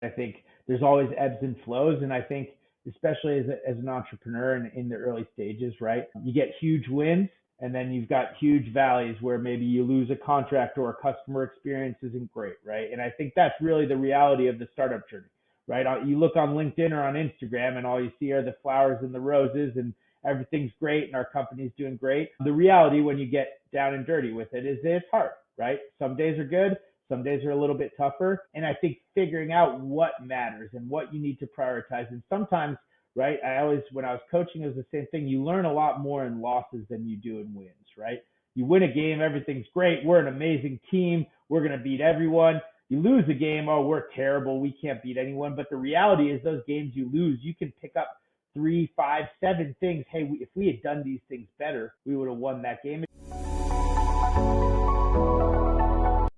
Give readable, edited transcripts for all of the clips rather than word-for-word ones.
I think there's always ebbs and flows. And I think, especially as an entrepreneur in the early stages, right, you get huge wins and then you've got huge valleys where maybe you lose a contract or a customer experience isn't great, right? And I think that's really the reality of the startup journey, right? You look on LinkedIn or on Instagram and all you see are the flowers and the roses and everything's great and our company's doing great. The reality when you get down and dirty with it is that it's hard, right? Some days are good, some days are a little bit tougher. And I think figuring out what matters and what you need to prioritize. And sometimes, right, when I was coaching, it was the same thing. You learn a lot more in losses than you do in wins, right? You win a game, everything's great. We're an amazing team. We're going to beat everyone. You lose a game, oh, we're terrible. We can't beat anyone. But the reality is those games you lose, you can pick up 3, 5, 7 things. Hey, if we had done these things better, we would have won that game.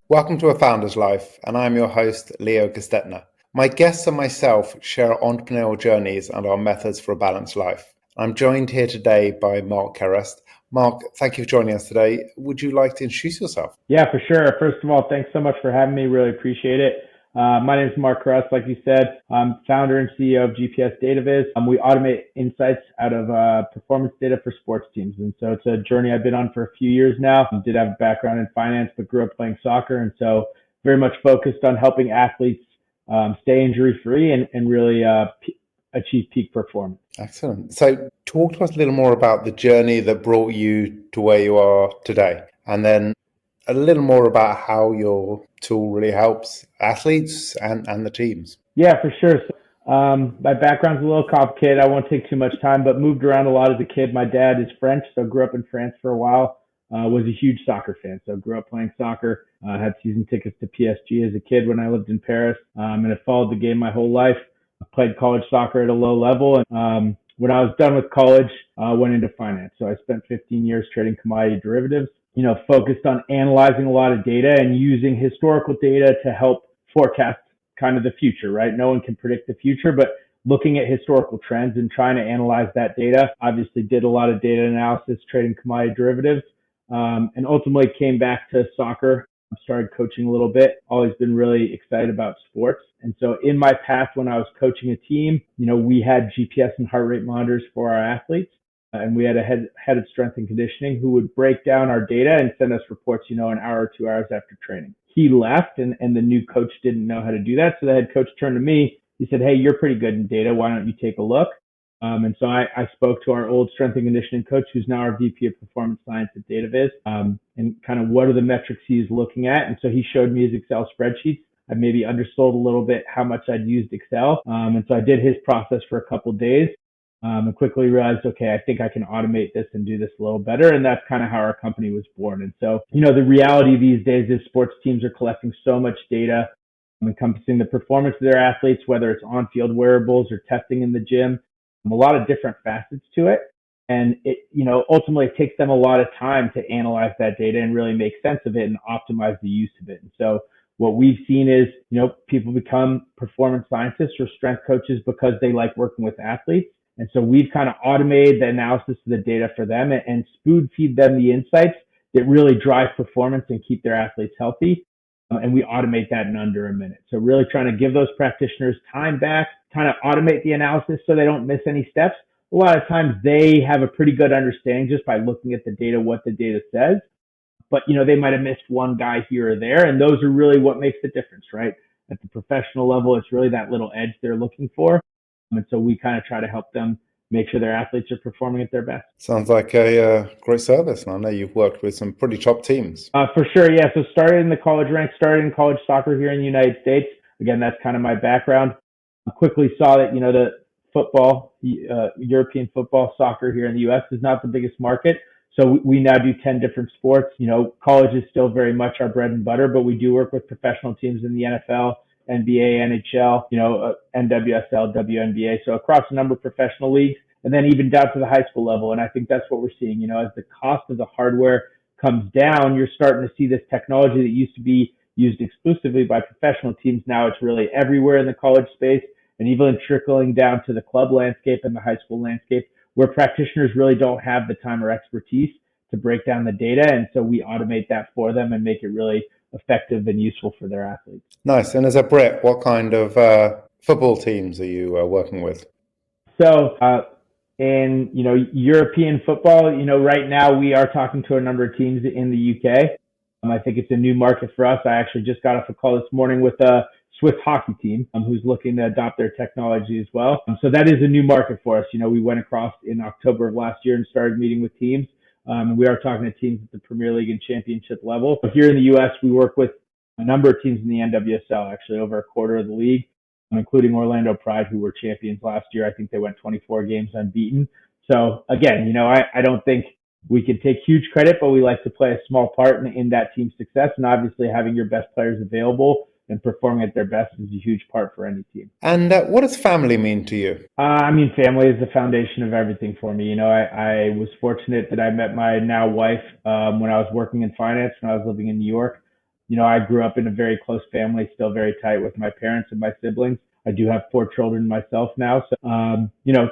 Welcome to A Founder's Life, and I'm your host, Leo Gestetner. My guests and myself share our entrepreneurial journeys and our methods for a balanced life. I'm joined here today by Marc Kerrest. Marc, thank you for joining us today. Would you like to introduce yourself? Yeah, for sure. First of all, thanks so much for having me. Really appreciate it. My name is Marc Kerrest, like you said. I'm founder and CEO of GPS DataViz. We automate insights out of performance data for sports teams. And so it's a journey I've been on for a few years now. I did have a background in finance, but grew up playing soccer. And so very much focused on helping athletes stay injury-free and really achieve peak performance. Excellent. So talk to us a little more about the journey that brought you to where you are today. And then a little more about how your tool really helps athletes and the teams. Yeah, for sure. So, my background's a little complicated. I won't take too much time, but moved around a lot as a kid. My dad is French, so grew up in France for a while. Was a huge soccer fan, so grew up playing soccer. Had season tickets to PSG as a kid when I lived in Paris, and I followed the game my whole life. I played college soccer at a low level, and when I was done with college, went into finance. So I spent 15 years trading commodity derivatives. Focused on analyzing a lot of data and using historical data to help forecast kind of the future, right? No one can predict the future, but looking at historical trends and trying to analyze that data. Obviously did a lot of data analysis, trading commodity derivatives, and ultimately came back to soccer. Started coaching a little bit, always been really excited about sports. And so in my past, when I was coaching a team, we had GPS and heart rate monitors for our athletes. And we had a head of strength and conditioning who would break down our data and send us reports, an hour or 2 hours after training. He left and the new coach didn't know how to do that. So the head coach turned to me. He said, hey, you're pretty good in data. Why don't you take a look? And so I spoke to our old strength and conditioning coach, who's now our VP of Performance Science at DataViz, and kind of what are the metrics he's looking at. And so he showed me his Excel spreadsheets. I maybe undersold a little bit how much I'd used Excel. And so I did his process for a couple of days. And quickly realized, okay, I think I can automate this and do this a little better. And that's kind of how our company was born. And so, the reality these days is sports teams are collecting so much data encompassing the performance of their athletes, whether it's on-field wearables or testing in the gym, a lot of different facets to it. And it, ultimately it takes them a lot of time to analyze that data and really make sense of it and optimize the use of it. And so what we've seen is, people become performance scientists or strength coaches because they like working with athletes. And so we've kind of automated the analysis of the data for them and spoon feed them the insights that really drive performance and keep their athletes healthy. And we automate that in under a minute. So really trying to give those practitioners time back, kind of automate the analysis so they don't miss any steps. A lot of times they have a pretty good understanding just by looking at the data, what the data says. But, they might have missed one guy here or there. And those are really what makes the difference, right? At the professional level, it's really that little edge they're looking for. And so we kind of try to help them make sure their athletes are performing at their best. Sounds like a great service. And I know you've worked with some pretty top teams. For sure, yeah. So started in the college ranks, started in college soccer here in the United States. Again, that's kind of my background. I quickly saw that, the football, European football, soccer here in the U.S. is not the biggest market. So we now do 10 different sports. College is still very much our bread and butter, but we do work with professional teams in the NFL, NBA, NHL, NWSL, WNBA, so across a number of professional leagues, and then even down to the high school level. And I think that's what we're seeing. As the cost of the hardware comes down, you're starting to see this technology that used to be used exclusively by professional teams. Now it's really everywhere in the college space and even trickling down to the club landscape and the high school landscape, where practitioners really don't have the time or expertise to break down the data. And so we automate that for them and make it really effective and useful for their athletes. Nice. And as a Brit, what kind of football teams are you working with? So in European football, right now we are talking to a number of teams in the UK. I think it's a new market for us. I actually just got off a call this morning with a Swiss hockey team who's looking to adopt their technology as well. So that is a new market for us. We went across in October of last year and started meeting with teams. We are talking to teams at the Premier League and Championship level. But here in the U.S., we work with a number of teams in the NWSL, actually over a quarter of the league, including Orlando Pride, who were champions last year. I think they went 24 games unbeaten. So again, I don't think we can take huge credit, but we like to play a small part in that team's success. And obviously having your best players available and performing at their best is a huge part for any team. And what does family mean to you? Family is the foundation of everything for me. I was fortunate that I met my now wife when I was working in finance, when I was living in New York. I grew up in a very close family, still very tight with my parents and my siblings. I do have 4 children myself now. So,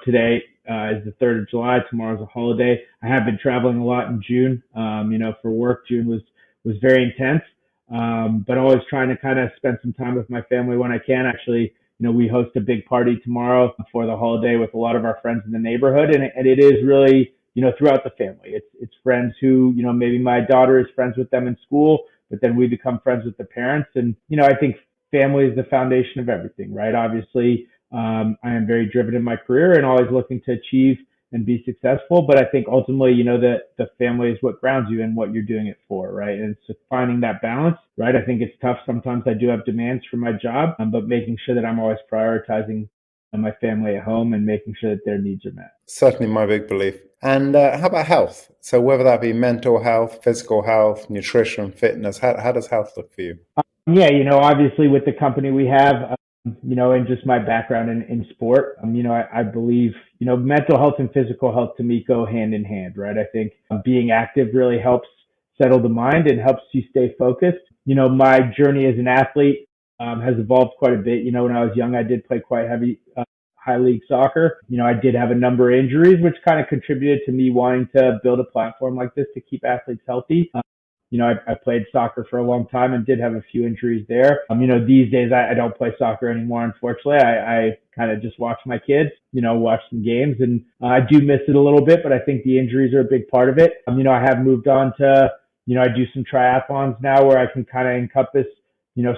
today is the 3rd of July. Tomorrow's a holiday. I have been traveling a lot in June. For work, June was very intense. But always trying to kind of spend some time with my family when I can. Actually, we host a big party tomorrow for the holiday with a lot of our friends in the neighborhood. And it is really, throughout the family. It's friends who, maybe my daughter is friends with them in school, but then we become friends with the parents. And, I think family is the foundation of everything, right? Obviously, I am very driven in my career and always looking to achieve and be successful. But I think ultimately, that the family is what grounds you and what you're doing it for, right? And so finding that balance, right? I think it's tough. Sometimes I do have demands for my job, but making sure that I'm always prioritizing my family at home and making sure that their needs are met. Certainly my big belief. And how about health? So whether that be mental health, physical health, nutrition, fitness, how does health look for you? Obviously with the company we have, and just my background in sport, I believe, mental health and physical health to me go hand in hand, right? I think being active really helps settle the mind and helps you stay focused. My journey as an athlete has evolved quite a bit. When I was young, I did play quite heavy high league soccer. I did have a number of injuries, which kind of contributed to me wanting to build a platform like this to keep athletes healthy. I played soccer for a long time and did have a few injuries there. These days I don't play soccer anymore, unfortunately. I kind of just watch my kids, watch some games, and I do miss it a little bit, but I think the injuries are a big part of it. I have moved on to, I do some triathlons now where I can kind of encompass,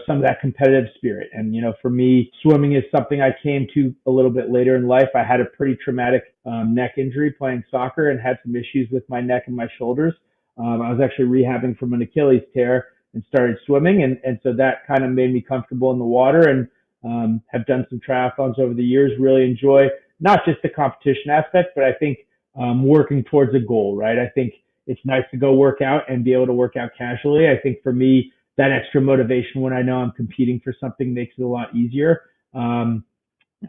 some of that competitive spirit. And, for me, swimming is something I came to a little bit later in life. I had a pretty traumatic neck injury playing soccer and had some issues with my neck and my shoulders. I was actually rehabbing from an Achilles tear and started swimming. And so that kind of made me comfortable in the water and have done some triathlons over the years, really enjoy not just the competition aspect, but I think working towards a goal, right? I think it's nice to go work out and be able to work out casually. I think for me, that extra motivation when I know I'm competing for something makes it a lot easier. I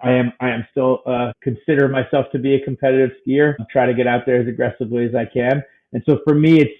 am still consider myself to be a competitive skier. I try to get out there as aggressively as I can. And so for me, it's,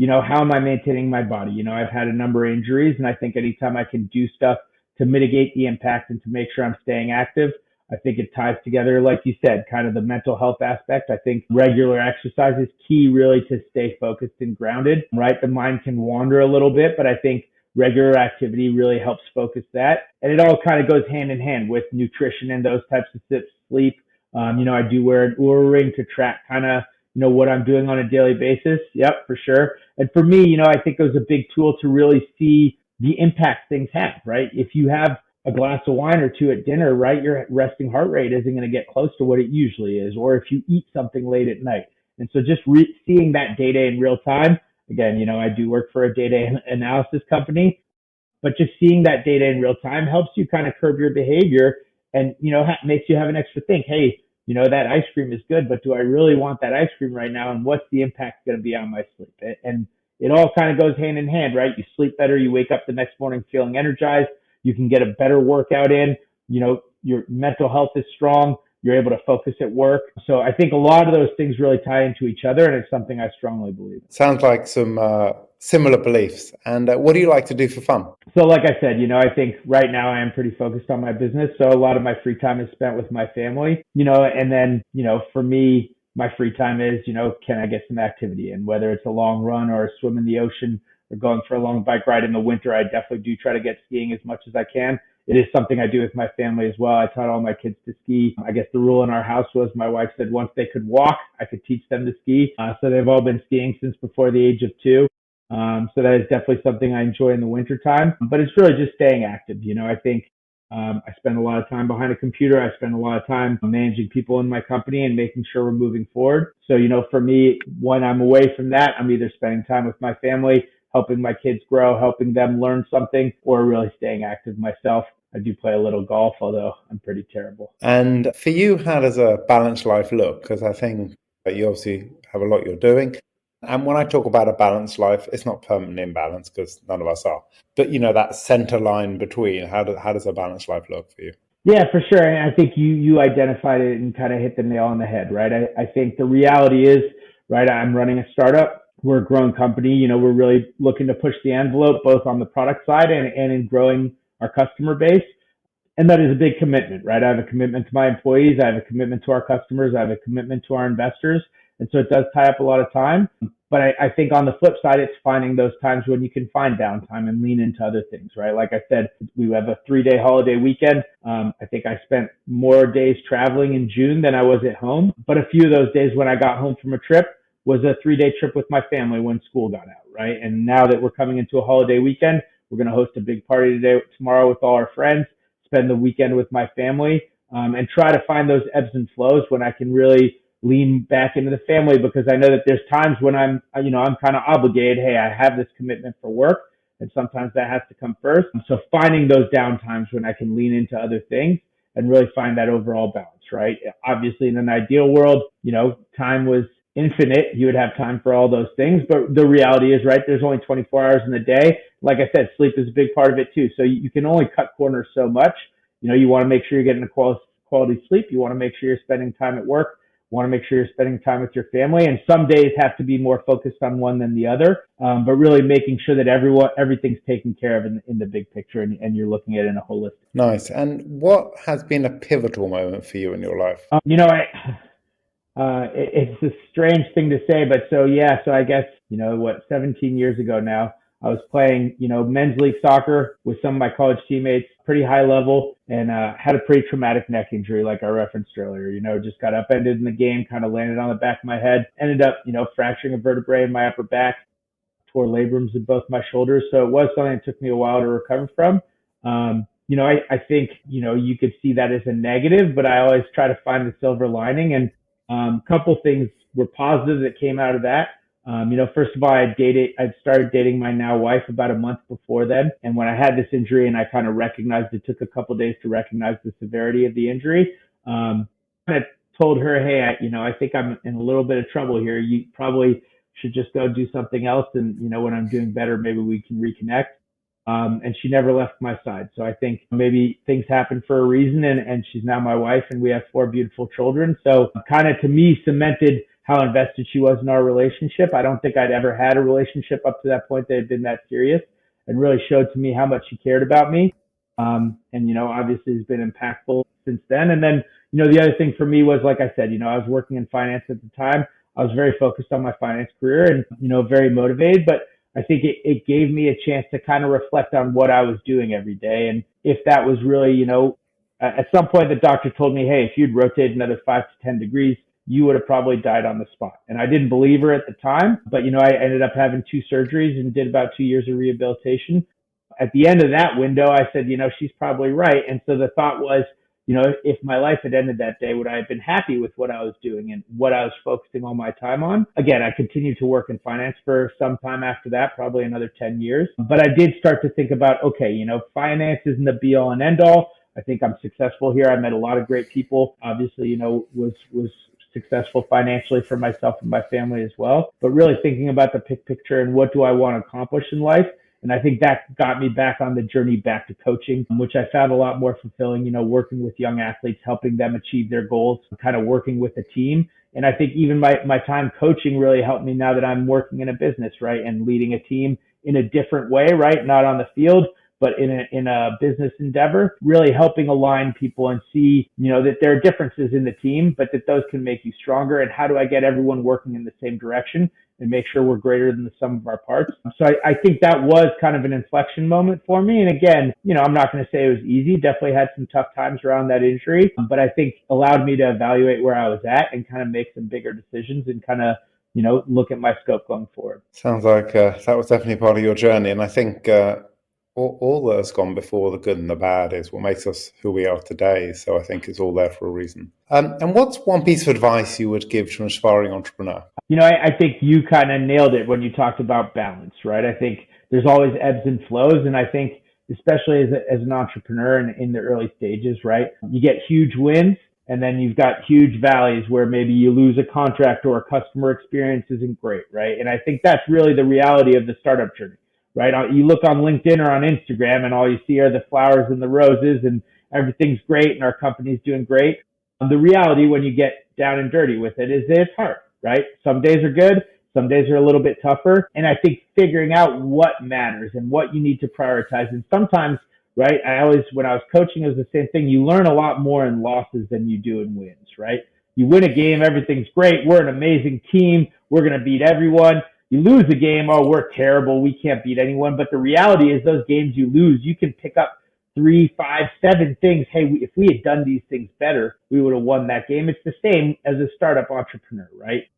how am I maintaining my body? I've had a number of injuries, and I think anytime I can do stuff to mitigate the impact and to make sure I'm staying active, I think it ties together, like you said, kind of the mental health aspect. I think regular exercise is key really to stay focused and grounded, right? The mind can wander a little bit, but I think regular activity really helps focus that. And it all kind of goes hand in hand with nutrition and those types of tips, sleep. I do wear an Oura Ring to track kind of, what I'm doing on a daily basis. Yep, for sure. And for me, I think it was a big tool to really see the impact things have, right? If you have a glass of wine or two at dinner, right, your resting heart rate isn't going to get close to what it usually is. Or if you eat something late at night. And so just seeing that data in real time, again, I do work for a data analysis company, but just seeing that data in real time helps you kind of curb your behavior and, makes you have an extra think, hey, that ice cream is good, but do I really want that ice cream right now? And what's the impact going to be on my sleep? And it all kind of goes hand in hand, right? You sleep better. You wake up the next morning feeling energized. You can get a better workout in. Your mental health is strong. You're able to focus at work. So I think a lot of those things really tie into each other, and it's something I strongly believe in. Sounds like some similar beliefs. And what do you like to do for fun? So like I said, I think right now I am pretty focused on my business. So a lot of my free time is spent with my family, and then, for me, my free time is, can I get some activity in, whether it's a long run or a swim in the ocean, or going for a long bike ride in the winter, I definitely do try to get skiing as much as I can. It is something I do with my family as well. I taught all my kids to ski. I guess the rule in our house was my wife said once they could walk, I could teach them to ski. So they've all been skiing since before the age of 2. So that is definitely something I enjoy in the wintertime. But it's really just staying active. I think I spend a lot of time behind a computer. I spend a lot of time managing people in my company and making sure we're moving forward. So, for me, when I'm away from that, I'm either spending time with my family, helping my kids grow, helping them learn something, or really staying active myself. I do play a little golf, although I'm pretty terrible. And for you, how does a balanced life look? Because I think that you obviously have a lot you're doing. And when I talk about a balanced life, it's not permanent imbalance because none of us are. But, that center line between, how does a balanced life look for you? Yeah, for sure. And I think you identified it and kind of hit the nail on the head, right? I think the reality is, right, I'm running a startup. We're a growing company. We're really looking to push the envelope both on the product side and in growing our customer base. And that is a big commitment, right? I have a commitment to my employees. I have a commitment to our customers. I have a commitment to our investors. And so it does tie up a lot of time. But I think on the flip side, it's finding those times when you can find downtime and lean into other things, right? Like I said, we have a 3-day holiday weekend. I think I spent more days traveling in June than I was at home. But a few of those days when I got home from a trip was a 3-day trip with my family when school got out, right? And now that we're coming into a holiday weekend, we're going to host a big party tomorrow with all our friends, spend the weekend with my family, and try to find those ebbs and flows when I can really lean back into the family, because I know that there's times when I'm kind of obligated. Hey, I have this commitment for work, and sometimes that has to come first. So finding those down times when I can lean into other things and really find that overall balance, right? Obviously, in an ideal world, time was infinite. You would have time for all those things, but the reality is, right, there's only 24 hours in the day. Like I said, sleep is a big part of it too. So you can only cut corners so much. You want to make sure you're getting a quality sleep. You want to make sure you're spending time at work. Want to make sure you're spending time with your family, and some days have to be more focused on one than the other, but really making sure that everything's taken care of in the big picture, and you're looking at it in a holistic. Nice. And what has been a pivotal moment for you in your life? It's a strange thing to say, but so I guess 17 years ago now, I was playing, men's league soccer with some of my college teammates, pretty high level, and had a pretty traumatic neck injury, like I referenced earlier. Just got upended in the game, kind of landed on the back of my head, ended up, fracturing a vertebrae in my upper back, tore labrums in both my shoulders. So it was something that took me a while to recover from. I think, you could see that as a negative, but I always try to find the silver lining. And a couple things were positive that came out of that. First of all, I'd started dating my now wife about a month before then. And when I had this injury and I kind of recognized, it took a couple of days to recognize the severity of the injury. I told her, hey, I think I'm in a little bit of trouble here. You probably should just go do something else. And, when I'm doing better, maybe we can reconnect. And she never left my side. So I think maybe things happen for a reason, and she's now my wife, and we have 4 beautiful children. So kind of to me cemented how invested she was in our relationship. I don't think I'd ever had a relationship up to that point that had been that serious, and really showed to me how much she cared about me. And, obviously has been impactful since then. And then, the other thing for me was, like I said, I was working in finance at the time. I was very focused on my finance career and, very motivated, but I think it gave me a chance to kind of reflect on what I was doing every day. And if that was really, at some point the doctor told me, hey, if you'd rotate another 5 to 10 degrees, you would have probably died on the spot. And I didn't believe her at the time, but, I ended up having 2 surgeries and did about 2 years of rehabilitation. At the end of that window, I said, she's probably right. And so the thought was, if my life had ended that day, would I have been happy with what I was doing and what I was focusing all my time on? Again, I continued to work in finance for some time after that, probably another 10 years. But I did start to think about, okay, finance isn't the be all and end all. I think I'm successful here. I met a lot of great people. Obviously, was successful financially for myself and my family as well. But really thinking about the big picture and what do I want to accomplish in life? And I think that got me back on the journey back to coaching, which I found a lot more fulfilling, working with young athletes, helping them achieve their goals, kind of working with a team. And I think even my time coaching really helped me now that I'm working in a business, right? And leading a team in a different way, right? Not on the field, but in a business endeavor, really helping align people and see, that there are differences in the team, but that those can make you stronger. And how do I get everyone working in the same direction and make sure we're greater than the sum of our parts. So I think that was kind of an inflection moment for me. And again, I'm not going to say it was easy. Definitely had some tough times around that injury, but I think allowed me to evaluate where I was at and kind of make some bigger decisions and kind of, look at my scope going forward. Sounds like that was definitely part of your journey. And I think all that has gone before, the good and the bad, is what makes us who we are today. So I think it's all there for a reason. And what's one piece of advice you would give to an aspiring entrepreneur? I think you kind of nailed it when you talked about balance, right? I think there's always ebbs and flows. And I think especially as an entrepreneur and in the early stages, right, you get huge wins. And then you've got huge valleys where maybe you lose a contract or a customer experience isn't great, right? And I think that's really the reality of the startup journey, right? You look on LinkedIn or on Instagram and all you see are the flowers and the roses and everything's great and our company's doing great. The reality when you get down and dirty with it is that it's hard, right? Some days are good, some days are a little bit tougher. And I think figuring out what matters and what you need to prioritize. And sometimes, right, when I was coaching, it was the same thing. You learn a lot more in losses than you do in wins, right? You win a game, everything's great. We're an amazing team. We're going to beat everyone. You lose a game, oh, we're terrible. We can't beat anyone. But the reality is those games you lose, you can pick up 3, 5, 7 things. Hey, if we had done these things better, we would have won that game. It's the same as a startup entrepreneur, right?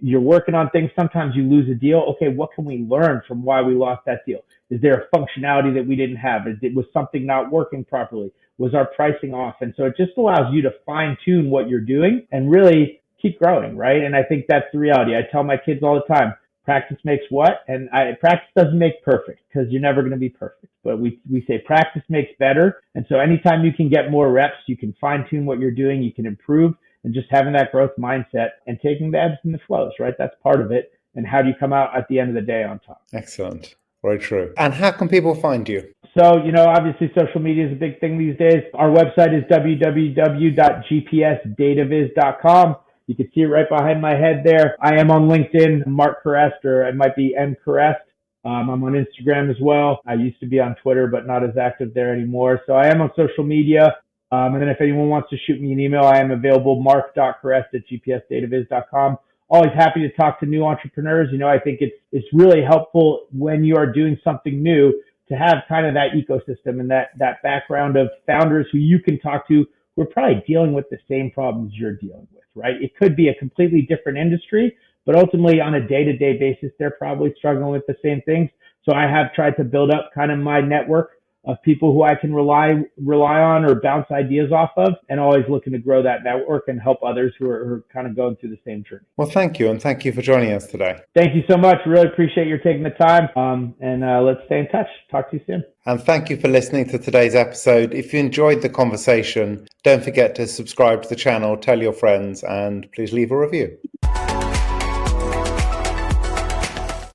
You're working on things. Sometimes you lose a deal. Okay, what can we learn from why we lost that deal? Is there a functionality that we didn't have? Was something not working properly? Was our pricing off? And so it just allows you to fine tune what you're doing and really keep growing, right? And I think that's the reality. I tell my kids all the time, practice makes what? And practice doesn't make perfect because you're never going to be perfect. But we say practice makes better. And so anytime you can get more reps, you can fine tune what you're doing, you can improve, and just having that growth mindset and taking the ebbs and the flows, right? That's part of it. And how do you come out at the end of the day on top? Excellent. Very true. And how can people find you? So, obviously social media is a big thing these days. Our website is www.gpsdataviz.com. You can see it right behind my head there. I am on LinkedIn, Marc Kerrest, or it might be M Kerrest. I'm on Instagram as well. I used to be on Twitter, but not as active there anymore. So I am on social media. And then if anyone wants to shoot me an email, I am available, marc.kerrest@gpsdataviz.com. Always happy to talk to new entrepreneurs. I think it's really helpful when you are doing something new to have kind of that ecosystem and that background of founders who you can talk to who are probably dealing with the same problems you're dealing with, right? It could be a completely different industry, but ultimately on a day-to-day basis, they're probably struggling with the same things. So I have tried to build up kind of my network of people who I can rely on or bounce ideas off of, and always looking to grow that network and help others who are kind of going through the same journey. Well, thank you, and thank you for joining us today. Thank you so much. Really appreciate your taking the time, and let's stay in touch. Talk to you soon. And thank you for listening to today's episode. If you enjoyed the conversation, don't forget to subscribe to the channel, tell your friends, and please leave a review.